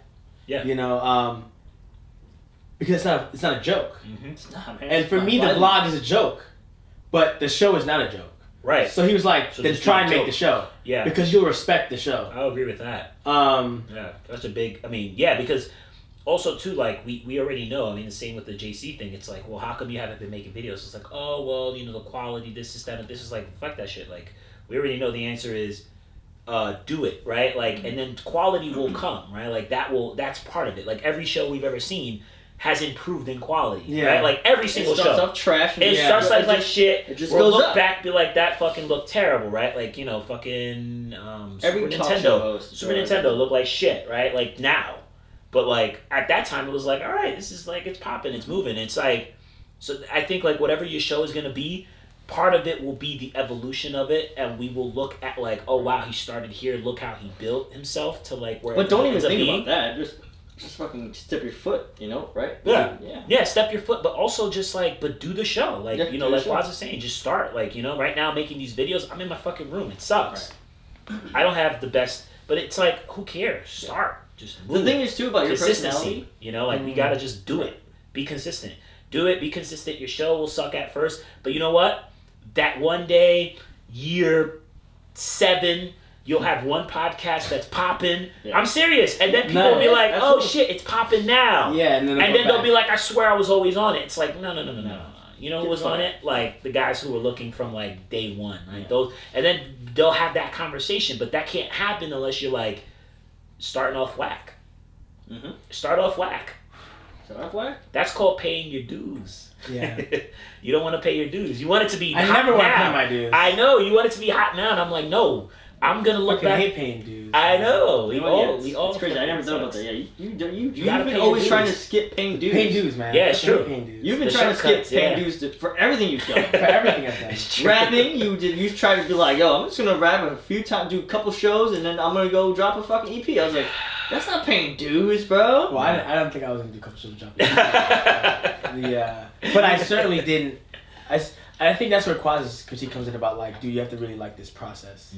[SPEAKER 1] Yeah.
[SPEAKER 2] You know, because it's not a joke.
[SPEAKER 3] It's not, man.
[SPEAKER 2] And for me, the vlog is a joke, but the show is not a joke.
[SPEAKER 1] Right.
[SPEAKER 2] So he was like,
[SPEAKER 1] So
[SPEAKER 2] then
[SPEAKER 1] just
[SPEAKER 2] try
[SPEAKER 1] do
[SPEAKER 2] and
[SPEAKER 1] a
[SPEAKER 2] make
[SPEAKER 1] joke.
[SPEAKER 2] the show.
[SPEAKER 1] Yeah.
[SPEAKER 2] Because you'll respect the show.
[SPEAKER 1] I'll agree with that. Yeah, that's a big. I mean, yeah, because also too, like we already know. I mean, the same with the JC thing. It's like, well, how come you haven't been making videos? It's like, oh, well, you know, the quality, this, that, and this is like, fuck that shit. Like, we already know the answer is, do it, right? Like, and then quality will come, right? Like that's part of it. Like every show we've ever seen has improved in quality, right? Like every single show.
[SPEAKER 3] It starts off trash. And
[SPEAKER 1] it starts like shit.
[SPEAKER 3] It just
[SPEAKER 1] we'll
[SPEAKER 3] goes
[SPEAKER 1] look
[SPEAKER 3] up.
[SPEAKER 1] back, be like, that fucking looked terrible, right? Like, you know, fucking
[SPEAKER 3] Every
[SPEAKER 1] Super
[SPEAKER 3] talk show
[SPEAKER 1] Nintendo.
[SPEAKER 3] host,
[SPEAKER 1] Super
[SPEAKER 3] right?
[SPEAKER 1] Nintendo looked like shit, right? Like now. But like at that time it was like, all right, this is like, it's popping, it's moving. It's like, so I think like whatever your show is gonna be, part of it will be the evolution of it, and we will look at like, oh wow, he started here, look how he built himself to like where.
[SPEAKER 3] But don't even
[SPEAKER 1] ends up
[SPEAKER 3] think
[SPEAKER 1] being.
[SPEAKER 3] about that. Just fucking step your foot, you know, right?
[SPEAKER 1] Yeah. Yeah, step your foot, but also just like, but do the show. Like, you know, like Waz is saying, just start. Like, you know, right now making these videos, I'm in my fucking room. It sucks. Right. I don't have the best, but it's like, who cares? Start. Just move.
[SPEAKER 3] The thing is too about your
[SPEAKER 1] consistency.
[SPEAKER 3] personality.
[SPEAKER 1] You know, like we gotta just do it. Be consistent. Do it, be consistent. Your show will suck at first, but you know what? That one day, year 7, you'll have one podcast that's popping. Yeah. I'm serious. And then people will be like, oh shit, it's popping now.
[SPEAKER 2] Yeah, and then
[SPEAKER 1] they'll be like, I swear I was always on it. It's like, no. You know who was on it? Like the guys who were looking from like day one, right? Those, and then they'll have that conversation, but that can't happen unless you're like starting off whack. Start off whack. That's called paying your dues.
[SPEAKER 2] Yeah.
[SPEAKER 1] You don't want to pay your dues. You want it to be hot now.
[SPEAKER 2] I never want to pay my dues.
[SPEAKER 1] I know. You want it to be hot now. And I'm like, no. I'm going to look back.
[SPEAKER 2] I hate paying dues.
[SPEAKER 1] I know. We all.
[SPEAKER 3] It's crazy. I never thought about that. Yeah, you've
[SPEAKER 1] gotta
[SPEAKER 3] been
[SPEAKER 1] pay
[SPEAKER 3] always
[SPEAKER 1] dues.
[SPEAKER 3] trying to skip paying dues.
[SPEAKER 2] Paying dues, man.
[SPEAKER 1] Yeah, it's true.
[SPEAKER 3] You've been trying to skip paying dues for everything you've done.
[SPEAKER 2] For everything I've done.
[SPEAKER 3] Rapping, you tried to be like, yo, I'm just going to rap a few times, do a couple shows, and then I'm going to go drop a fucking EP. I was like, that's not paying dues, bro.
[SPEAKER 2] Well, I don't think I was going to do a couple shows drop but I certainly didn't. I think that's where Quaz's critique comes in about like, dude, you have to really like this process.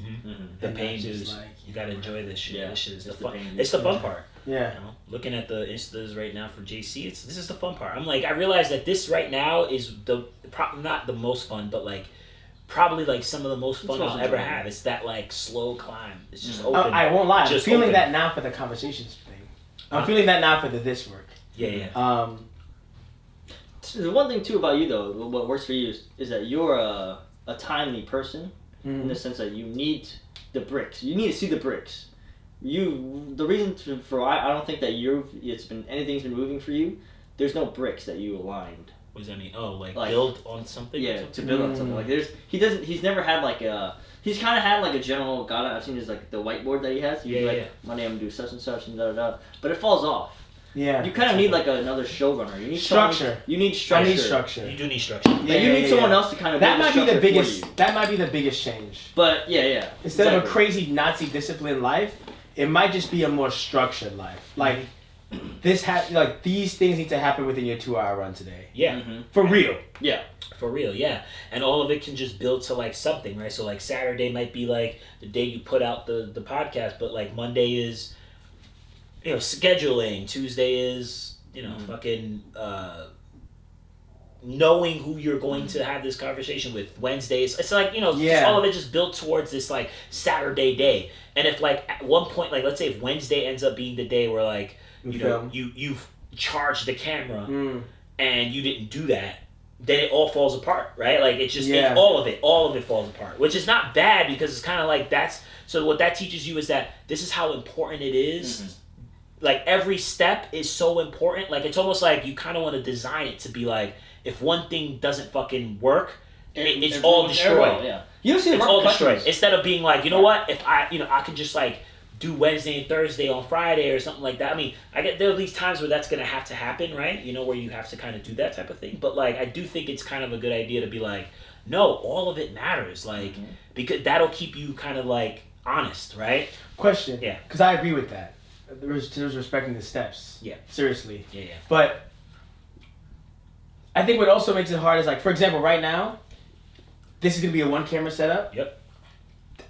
[SPEAKER 1] The pain dues.
[SPEAKER 2] Like,
[SPEAKER 1] you gotta enjoy this shit. Yeah. This shit is the fun.
[SPEAKER 3] It's
[SPEAKER 1] It's the fun part.
[SPEAKER 2] Yeah.
[SPEAKER 1] You know? Looking at the Instas right now for JC, this is the fun part. I'm like, I realize that this right now is not the most fun, but like probably like some of the most fun I'll ever have. It's that like slow climb. It's just open.
[SPEAKER 2] I won't lie. I'm
[SPEAKER 1] Just
[SPEAKER 2] feeling
[SPEAKER 1] open.
[SPEAKER 2] that now for the conversations thing. I'm feeling that now for this work.
[SPEAKER 1] Yeah.
[SPEAKER 3] The one thing too about you though, what works for you is that you're a timely person in the sense that you need the bricks. You need to see the bricks. The reason for I don't think that anything's been moving for you. There's no bricks that you aligned.
[SPEAKER 1] What does that mean? Oh, like build on something?
[SPEAKER 3] Yeah, to build on something. Like he's never had like he's kind of had like a general guideline. I've seen his like the whiteboard that he has. He's Monday I'm gonna do such and such and da. But it falls off.
[SPEAKER 2] Yeah.
[SPEAKER 3] You kind of need like another showrunner. You need
[SPEAKER 2] structure.
[SPEAKER 3] You need structure.
[SPEAKER 2] I need structure.
[SPEAKER 1] You do need structure.
[SPEAKER 3] Yeah, you need someone else to kind of.
[SPEAKER 2] That might be the biggest.
[SPEAKER 3] For you.
[SPEAKER 2] That might be the biggest change.
[SPEAKER 3] But yeah.
[SPEAKER 2] Instead of a crazy Nazi disciplined life, it might just be a more structured life. Like these things need to happen within your 2-hour run today.
[SPEAKER 1] Yeah.
[SPEAKER 2] For real.
[SPEAKER 3] Yeah.
[SPEAKER 1] For real, yeah. And all of it can just build to like something, right? So like Saturday might be like the day you put out the podcast, but like Monday is, scheduling. Tuesday is, fucking knowing who you're going to have this conversation with. Wednesdays, it's like, just all of it just built towards this like Saturday day. And if like at one point, like let's say if Wednesday ends up being the day where like, you've charged the camera and you didn't do that, then it all falls apart, right? Like it's just all of it falls apart, which is not bad because it's kind of like so what that teaches you is that this is how important it is. Like every step is so important. Like it's almost like you kind of want to design it to be like, if one thing doesn't fucking work, it's all destroyed.
[SPEAKER 3] Yeah.
[SPEAKER 1] It's all destroyed. Instead of being like, you know what, if I can just like do Wednesday and Thursday on Friday or something like that. I mean, there are these times where that's going to have to happen, right? Where you have to kind of do that type of thing. But like, I do think it's kind of a good idea to be like, no, all of it matters. Like, because that'll keep you kind of like honest, right?
[SPEAKER 2] Question.
[SPEAKER 1] Yeah.
[SPEAKER 2] Because I agree with that. There's respecting the steps.
[SPEAKER 1] Yeah.
[SPEAKER 2] Seriously.
[SPEAKER 1] Yeah.
[SPEAKER 2] But I think what also makes it hard is like, for example, right now, this is going to be a 1-camera setup.
[SPEAKER 1] Yep.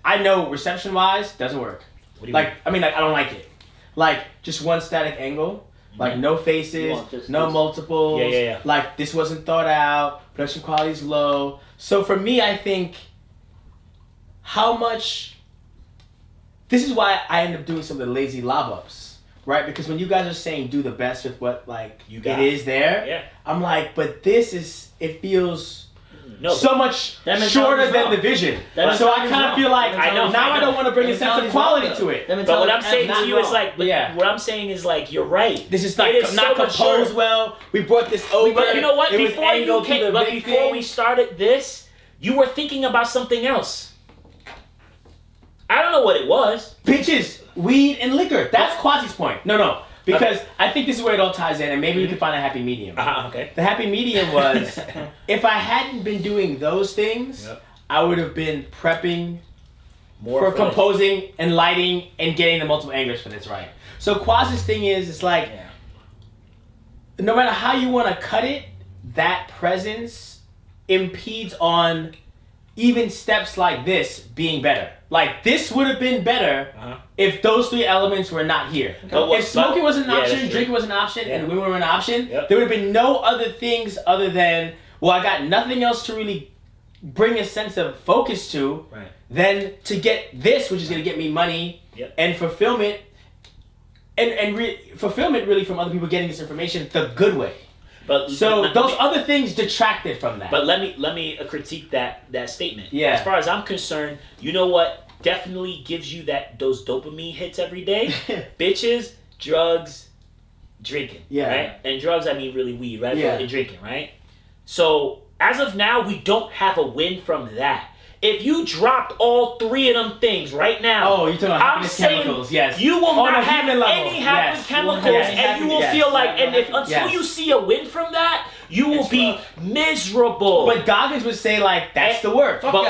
[SPEAKER 2] I know reception-wise, doesn't work.
[SPEAKER 1] What do you mean?
[SPEAKER 2] I don't like it. Like, just one static angle. Like, no faces, no multiples.
[SPEAKER 1] Yeah.
[SPEAKER 2] Like, this wasn't thought out. Production quality's low. So, for me, I think how much... This is why I end up doing some of the lazy lob-ups, right? Because when you guys are saying do the best with what, like, it is there, I'm like, but it feels... so much shorter than the vision. So I kind of feel like I don't want to bring a sense of quality to it.
[SPEAKER 1] But what I'm saying to you is like, what I'm saying is like, you're right.
[SPEAKER 2] This is like not composed well. We brought this over.
[SPEAKER 1] But you know what? Before we started this, you were thinking about something else. I don't know what it was.
[SPEAKER 2] Bitches, weed, and liquor. That's Quasi's point. No. Because I think this is where it all ties in, and maybe we can find a happy medium.
[SPEAKER 1] Okay.
[SPEAKER 2] The happy medium was, if I hadn't been doing those things, I would have been prepping for composing and lighting and getting the multiple angles for this right. So Quasi's thing is, it's like, no matter how you want to cut it, that presence impedes on even steps like this being better. Like, this would have been better if those 3 elements were not here. If smoking was an option, drinking was an option, and women were an option, there would have been no other things other than, well, I got nothing else to really bring a sense of focus to than to get this, which is going to get me money and fulfillment, and fulfillment really from other people getting this information the good way. But those other things detracted from that.
[SPEAKER 1] But let me critique that statement.
[SPEAKER 2] Yeah.
[SPEAKER 1] As far as I'm concerned, you know what definitely gives you those dopamine hits every day? Bitches, drugs, drinking.
[SPEAKER 2] Yeah.
[SPEAKER 1] Right? And drugs, I mean really weed, right?
[SPEAKER 2] Yeah.
[SPEAKER 1] And drinking, right? So as of now, we don't have a win from that. If you dropped all 3 of them things right now,
[SPEAKER 2] you're talking about happiness chemicals, yes.
[SPEAKER 1] You will not have any happy
[SPEAKER 2] yes.
[SPEAKER 1] chemicals, and you will feel like, and until you see a win from that, you will be miserable.
[SPEAKER 2] But Goggins would say like, that's the work.
[SPEAKER 1] Most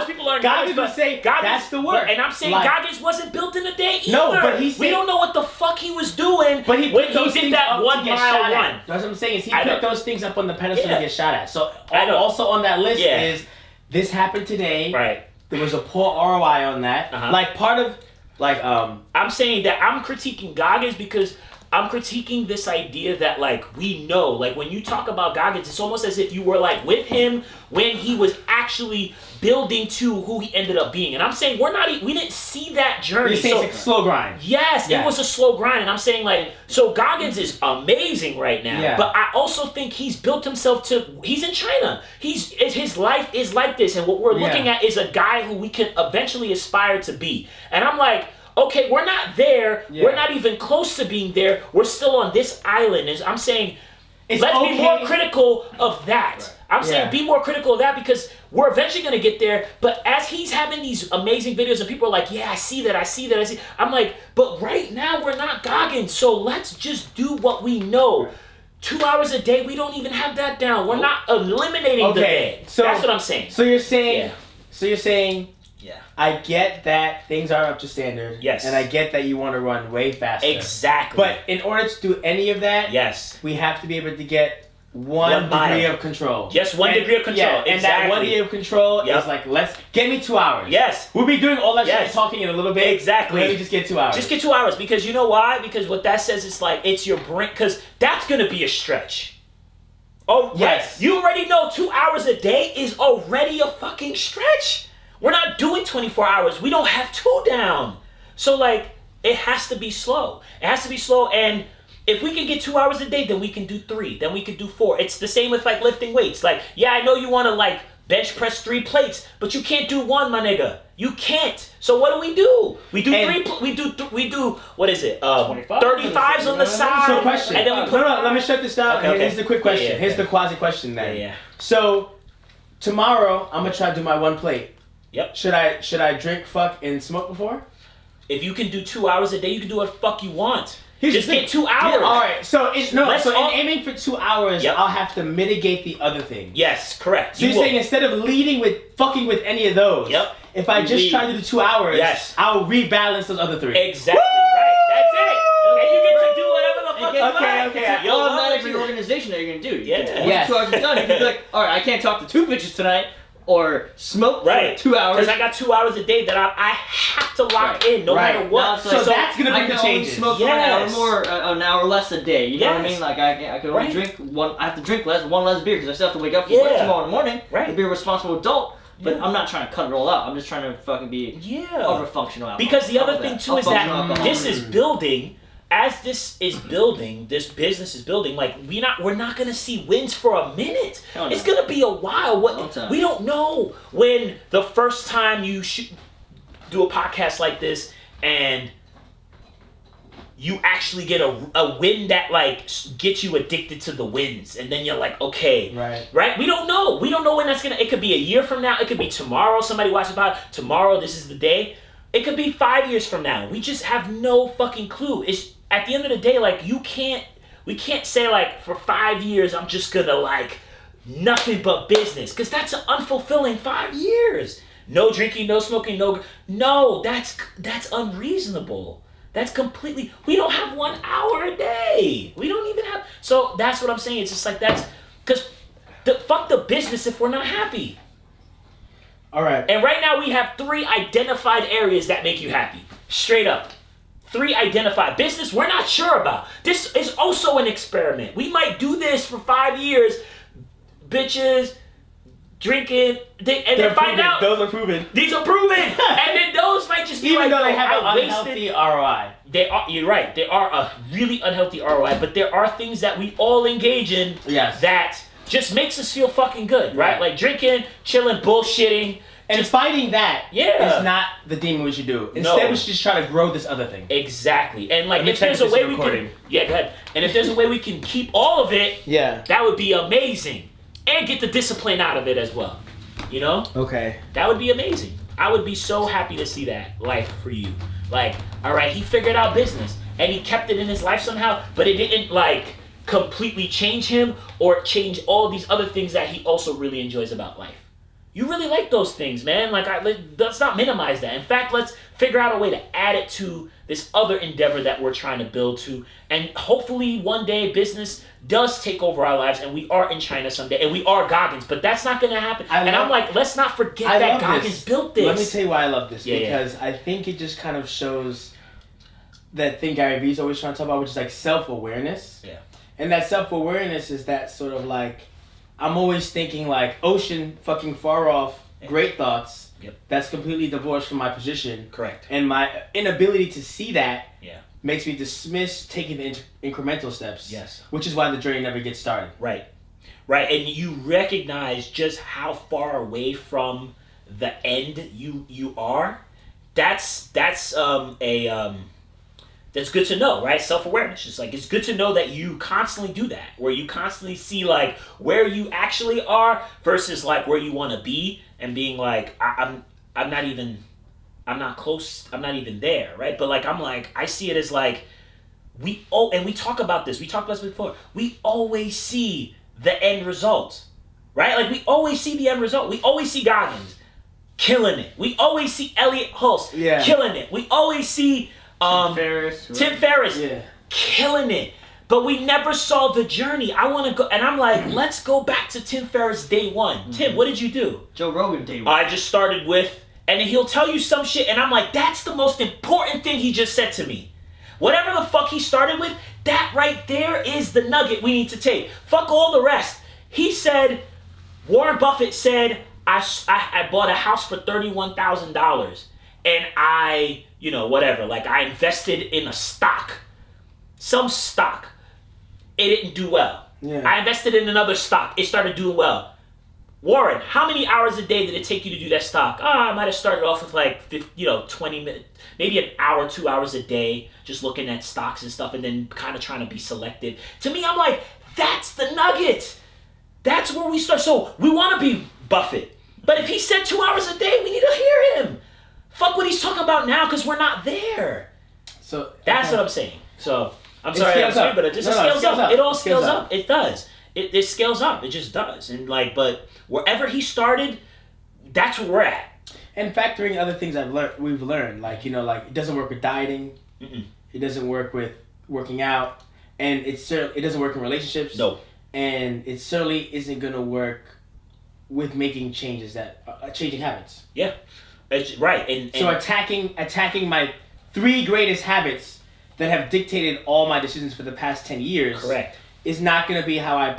[SPEAKER 1] people are
[SPEAKER 2] Goggins would say that's the work.
[SPEAKER 1] And I'm saying Goggins wasn't built in a day either.
[SPEAKER 2] No, but we
[SPEAKER 1] don't know what the fuck he was doing when he did that 1 mile run.
[SPEAKER 2] That's what I'm saying. Is he put those things up on the pedestal to get shot at. So also on that list is this happened today.
[SPEAKER 1] Right.
[SPEAKER 2] There was a poor ROI on that. Like part of
[SPEAKER 1] I'm saying that I'm critiquing Goggins because I'm critiquing this idea that like we know, like when you talk about Goggins, it's almost as if you were like with him when he was actually building to who he ended up being. And I'm saying we didn't see that journey.
[SPEAKER 2] You're saying it's a slow grind.
[SPEAKER 1] Yes, it was a slow grind. And I'm saying like, so Goggins is amazing right now.
[SPEAKER 2] Yeah.
[SPEAKER 1] But I also think he's built himself he's in China. His life is like this. And what we're looking at is a guy who we can eventually aspire to be. And I'm like, okay, we're not there. Yeah. We're not even close to being there. We're still on this island. And I'm saying, let's be more critical of that. Right. I'm saying be more critical of that because we're eventually going to get there. But as he's having these amazing videos and people are like, yeah, I see that. I'm like, but right now we're not Goggins. So let's just do what we know. Right. 2 hours a day, we don't even have that down. We're not eliminating the day. So that's what I'm saying.
[SPEAKER 2] So you're saying
[SPEAKER 1] Yeah.
[SPEAKER 2] I get that things are up to standard.
[SPEAKER 1] Yes.
[SPEAKER 2] And I get that you want to run way faster.
[SPEAKER 1] Exactly.
[SPEAKER 2] But in order to do any of that,
[SPEAKER 1] yes,
[SPEAKER 2] we have to be able to get one degree of control.
[SPEAKER 1] Just one degree of control.
[SPEAKER 2] Yeah, and that 1 degree of control is like, get me 2 hours.
[SPEAKER 1] Yes.
[SPEAKER 2] We'll be doing all that shit talking in a little bit.
[SPEAKER 1] Exactly.
[SPEAKER 2] Let me just get 2 hours.
[SPEAKER 1] Just get 2 hours, because you know why? Because what that says is like, it's your brain, because that's going to be a stretch. Oh, yes. Right. You already know 2 hours a day is already a fucking stretch. We're not doing 24 hours. We don't have 2 down. So, like, it has to be slow. It has to be slow. And if we can get 2 hours a day, then we can do 3. Then we can do 4. It's the same with, like, lifting weights. Like, yeah, I know you want to, like, bench press 3 plates, but you can't do 1, my nigga. You can't. So what do? We do we do what is it? 35s on the side.
[SPEAKER 2] So question.
[SPEAKER 1] And then we put
[SPEAKER 2] let me shut this down.
[SPEAKER 1] Okay.
[SPEAKER 2] Here's the quick question. Here's the quasi question then.
[SPEAKER 1] Yeah.
[SPEAKER 2] So tomorrow I'm gonna try to do my 1 plate.
[SPEAKER 1] Yep.
[SPEAKER 2] Should I drink, fuck, and smoke before?
[SPEAKER 1] If you can do 2 hours a day, you can do what the fuck you want.
[SPEAKER 2] Here's
[SPEAKER 1] Just get 2 hours.
[SPEAKER 2] Yeah, all right. So in aiming for 2 hours, I'll have to mitigate the other thing.
[SPEAKER 1] Yes, correct.
[SPEAKER 2] So you're saying instead of leading with fucking with any of those, if I just try to do 2 hours, I'll rebalance those other 3.
[SPEAKER 1] Exactly. Right. That's it. And you get to do whatever the fuck you like.
[SPEAKER 3] Okay. It's automatically an organization that you're gonna do.
[SPEAKER 1] Yeah.
[SPEAKER 3] Once 2 hours is done, you can be like, all right, I can't talk to 2 bitches tonight. Or smoke for 2 hours.
[SPEAKER 1] Because I got 2 hours a day that I have to lock in no matter what.
[SPEAKER 2] So that's going to be the changes.
[SPEAKER 3] I can only smoke for an hour more, an hour less a day. You know what I mean? Like I can only drink one. I have to drink one less beer because I still have to wake up for work tomorrow in the morning. Right. To be a responsible adult. But I'm not trying to cut it all out. I'm just trying to fucking be over functional.
[SPEAKER 1] Because the other thing too is that this is building. As this is building, this business is building, like we're not gonna see wins for a minute. It's gonna be a while. We don't know when the first time you should do a podcast like this and you actually get a win that like gets you addicted to the wins, and then you're like, okay, right? We don't know. We don't know when that's gonna. It could be a year from now. It could be tomorrow. Somebody watches about tomorrow. This is the day. It could be 5 years from now. We just have no fucking clue. It's at the end of the day, like we can't say like for 5 years I'm just gonna like nothing but business, because that's an unfulfilling 5 years. No drinking, no smoking, no. That's unreasonable. That's completely. We don't have 1 hour a day. We don't even have. So that's what I'm saying. It's just like that's because fuck the business if we're not happy.
[SPEAKER 2] All right.
[SPEAKER 1] And right now we have 3 identified areas that make you happy. Straight up. 3 identified. Business we're not sure about. This is also an experiment. We might do this for 5 years. Bitches, drinking, and then find out.
[SPEAKER 2] Those are proven.
[SPEAKER 1] These are proven. And then those might just be
[SPEAKER 2] even
[SPEAKER 1] like,
[SPEAKER 2] though they have an unhealthy ROI.
[SPEAKER 1] You're right. They are a really unhealthy ROI, but there are things that we all engage in that just makes us feel fucking good, right? Like drinking, chilling, bullshitting.
[SPEAKER 2] And just finding that is not the demon we should do. Instead, we should just try to grow this other thing.
[SPEAKER 1] Exactly. And like, if there's a way we can... Yeah, go ahead. And if there's a way we can keep all of it, that would be amazing. And get the discipline out of it as well. You know?
[SPEAKER 2] Okay.
[SPEAKER 1] That would be amazing. I would be so happy to see that life for you. Like, all right, he figured out business. And he kept it in his life somehow, but it didn't, like, completely change him or change all these other things that he also really enjoys about life. You really like those things, man. Like, let's not minimize that. In fact, let's figure out a way to add it to this other endeavor that we're trying to build to. And hopefully one day business does take over our lives and we are in China someday and we are Goggins. But that's not going to happen. I'm like, let's not forget that Goggins built this.
[SPEAKER 2] Let me tell you why I love this. Because I think it just kind of shows that thing Gary Vee's always trying to talk about, which is like self-awareness.
[SPEAKER 1] Yeah.
[SPEAKER 2] And that self-awareness is that sort of like, I'm always thinking like ocean fucking far off, great thoughts.
[SPEAKER 1] Yep.
[SPEAKER 2] That's completely divorced from my position.
[SPEAKER 1] Correct.
[SPEAKER 2] And my inability to see that makes me dismiss taking the incremental steps.
[SPEAKER 1] Yes.
[SPEAKER 2] Which is why the journey never gets started.
[SPEAKER 1] Right. Right. And you recognize just how far away from the end you are. That's good to know, right? Self-awareness. Just like, it's good to know that you constantly do that, where you constantly see like where you actually are versus like where you want to be, and being like, I'm not close, I'm not even there, right? But like, I see it as like, and we talked about this before, we always see the end result, right? Like we always see the end result. We always see Goggins killing it. We always see Elliot Hulse killing it. We always see Tim Ferriss killing it. But we never saw the journey. I want to go, and I'm like, let's go back to Tim Ferriss day one. Tim, what did you do?
[SPEAKER 3] Joe Rogan day one.
[SPEAKER 1] I just started with, and he'll tell you some shit, and I'm like, that's the most important thing he just said to me. Whatever the fuck he started with, that right there is the nugget we need to take. Fuck all the rest. He said, Warren Buffett said, I bought a house for $31,000, and I, whatever, like I invested in a stock, some stock. It didn't do well. Yeah. I invested in another stock. It started doing well. Warren, how many hours a day did it take you to do that stock? I might have started off with like 20 minutes, maybe an hour, 2 hours a day, just looking at stocks and stuff, and then kind of trying to be selective. To me, I'm like, that's the nugget. That's where we start. So we want to be Buffett. But if he said 2 hours a day, we need to hear him. Fuck what he's talking about now, because we're not there. So that's what I'm saying. So I'm sorry, but it just scales up. It all scales up. It does. It scales up. It just does. And but wherever he started, that's where we're at.
[SPEAKER 2] And factoring other things we've learned, like it doesn't work with dieting. Mm-mm. It doesn't work with working out, and it doesn't work in relationships.
[SPEAKER 1] No.
[SPEAKER 2] And it certainly isn't gonna work with making changes changing habits.
[SPEAKER 1] Yeah, it's right. And
[SPEAKER 2] so attacking my 3 greatest habits that have dictated all my decisions for the past 10 years.
[SPEAKER 1] Correct.
[SPEAKER 2] Is not going to be how I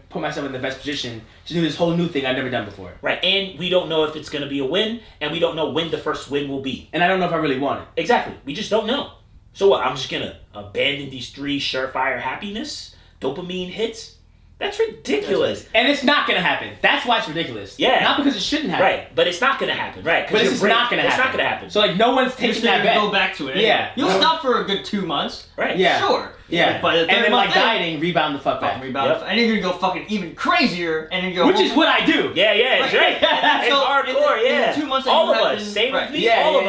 [SPEAKER 2] put myself in the best position to do this whole new thing I've never done before.
[SPEAKER 1] Right, and we don't know if it's going to be a win, and we don't know when the first win will be.
[SPEAKER 2] And I don't know if I really want it.
[SPEAKER 1] Exactly. We just don't know. So what? I'm just going to abandon these 3 surefire happiness, dopamine hits? That's ridiculous.
[SPEAKER 2] And it's not going to happen. That's why it's ridiculous.
[SPEAKER 1] Yeah.
[SPEAKER 2] Not because it shouldn't happen.
[SPEAKER 1] Right, but it's not going to happen. Right.
[SPEAKER 2] But it's not going to happen.
[SPEAKER 1] It's not going to happen.
[SPEAKER 2] So no one's taking that bet.
[SPEAKER 3] Go back to it. Anyway.
[SPEAKER 2] Yeah.
[SPEAKER 3] You'll stop for a good 2 months.
[SPEAKER 1] Right.
[SPEAKER 2] Yeah.
[SPEAKER 3] Sure.
[SPEAKER 2] Yeah.
[SPEAKER 3] But
[SPEAKER 2] and then dieting, rebound the fuck back.
[SPEAKER 3] And then you're going to go fucking even crazier. And then you go...
[SPEAKER 2] Which is what I do.
[SPEAKER 1] Yeah, it's right. It's hardcore,
[SPEAKER 3] in the 2 months
[SPEAKER 1] all of us. Same with me. All of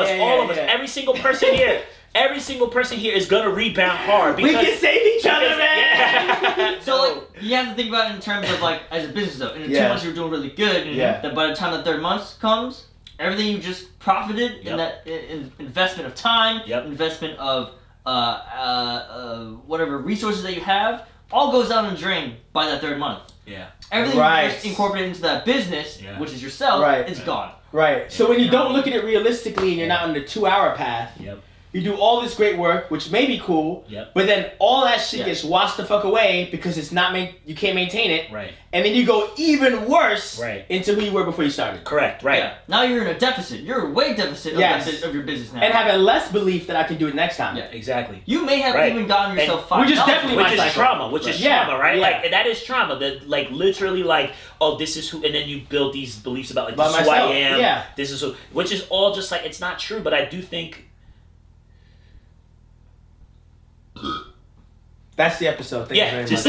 [SPEAKER 1] us. Every single person here. Every single person here is gonna rebound hard.
[SPEAKER 2] We can save each other, man.
[SPEAKER 1] Yeah.
[SPEAKER 3] So you have to think about it in terms of as a business though. In the 2 months you're doing really good, and that by the time the 3rd month comes, everything you just profited in that investment of time, investment of whatever resources that you have, all goes down the drain by that 3rd month.
[SPEAKER 1] Yeah.
[SPEAKER 3] Everything you just incorporated into that business, which is yourself, is gone.
[SPEAKER 2] Right. So when you don't look at it realistically and you're not on the 2-hour path. You do all this great work, which may be cool, but then all that shit gets washed the fuck away because it's not you can't maintain it.
[SPEAKER 1] Right.
[SPEAKER 2] And then you go even worse into who you were before you started.
[SPEAKER 1] Correct. Right.
[SPEAKER 3] Yeah. Now you're in a deficit. You're a way deficit of your business now.
[SPEAKER 2] And having less belief that I can do it next time.
[SPEAKER 1] Yeah. Exactly.
[SPEAKER 3] You may have even gotten yourself $5.
[SPEAKER 2] Which is definitely
[SPEAKER 1] trauma. Which is trauma, right? Like that is trauma. That literally oh, this is who, and then you build these beliefs about this is who I am.
[SPEAKER 2] Yeah.
[SPEAKER 1] This is who, which is all just it's not true. But I do think.
[SPEAKER 2] That's the episode. Thank you very much.